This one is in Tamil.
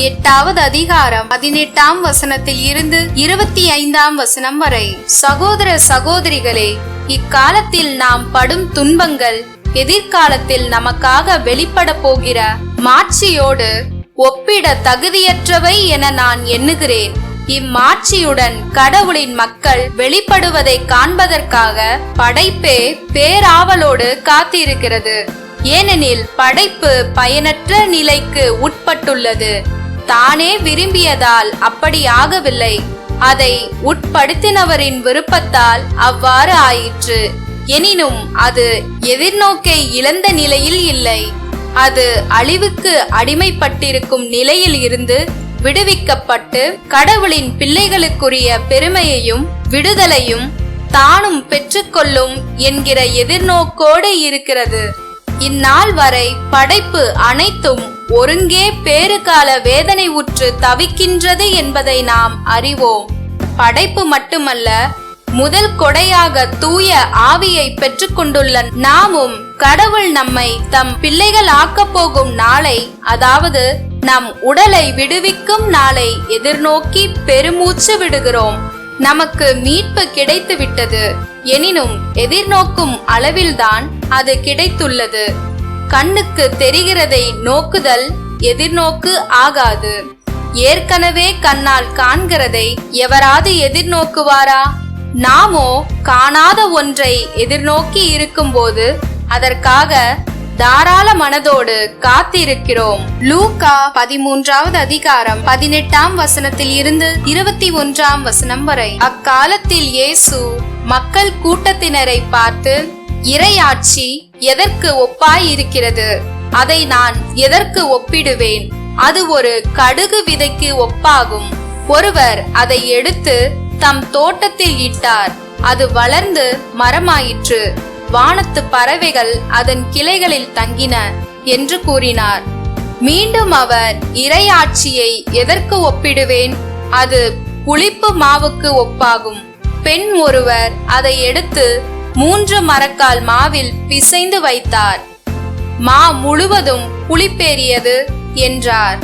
8வது அதிகாரம் 18ஆம் வசனத்தில் இருந்து 25ஆம் வசனம் வரை. சகோதர சகோதரிகளே, இக்காலத்தில் நாம் படும் துன்பங்கள் எதிர்காலத்தில் நமக்காக வெளிப்பட போகிற மாட்சியோடு ஒப்பிட தகுதியற்றவை என நான் எண்ணுகிறேன். இம்மாட்சியுடன் கடவுளின் மக்கள் வெளிப்படுவதை காண்பதற்காக படைப்பே பேராவலோடு காத்திருக்கிறது. ஏனெனில் படைப்பு பயனற்ற நிலைக்கு உட்பட்டுள்ளது. தானே விரும்பியதால் அப்படி ஆகவில்லை, அதை உட்படுத்தினவரின் விருப்பத்தால் அவ்வாறு ஆயிற்று. எனினும் அது எதிர்நோக்கை இழந்த நிலையில் இல்லை. அது அழிவுக்கு அடிமைப்பட்டிருக்கும் நிலையில் இருந்து விடுவிக்கப்பட்டு கடவுளின் பிள்ளைகளுக்குரிய பெருமையையும் விடுதலையும் தானும் பெற்றுக்கொள்ளும் என்கிற எதிர்நோக்கோடு இருக்கிறது. இந்நாள் வரை படைப்பு அனைத்தும் ஒருங்கே பேறுகால வேதனை உற்று தவிக்கின்றது என்பதை நாம் அறிவோம். படைப்பு மட்டுமல்ல, முதல் கொடையாக தூய ஆவியை பெற்றுக்கொண்டுள்ள நாமும் கடவுள் நம்மை தம் பிள்ளைகள் ஆக்கப் போகும் நாளை, அதாவது நம் உடலை விடுவிக்கும் நாளை எதிர்நோக்கி பெருமூச்சு விடுகிறோம். நமக்கு மீட்பு கிடைத்து விட்டது. எனினும் எதிர்நோக்கும் அளவில்தான் அது கிடைத்துள்ளது. கண்ணுக்கு தெரிகிறதை நோக்குதல் எதிர்நோக்கு ஆகாது. ஏற்கனவே கண்ணால் காண்கிறதை எவராது எதிர்நோக்குவாரா? நாமோ காணாத ஒன்றை எதிர்நோக்கி இருக்கும்போது அதற்காக தாராள மனதோடு காத்திருக்கிறோம். லூக்கா 13வது அதிகாரம் 18ஆம் வசனத்தில் இருந்து 21ஆம் வசனம் வரை. அக்காலத்தில் இயேசு மக்கள் கூட்டத்தினரை பார்த்து, இறையாட்சி எதற்கு ஒப்பாயிருக்கிறது? அதை நான் எதற்கு ஒப்பிடுவேன்? அது ஒரு கடுகு விதைக்கு ஒப்பாகும். ஒருவர் அதை எடுத்து தம் தோட்டத்தில் இட்டார். அது வளர்ந்து மரமாயிற்று. வானத்து பறவைகள் அதன் கிளைகளில் தங்கின என்று கூறினார். மீண்டும் அவர், இறையாட்சியை எதற்கு ஒப்பிடுவேன்? அது புளிப்பு மாவுக்கு ஒப்பாகும். பெண் ஒருவர் அதை எடுத்து 3 மரக்கால் மாவில் பிசைந்து வைத்தார். மா முழுவதும் புளிப்பேறியது என்றார்.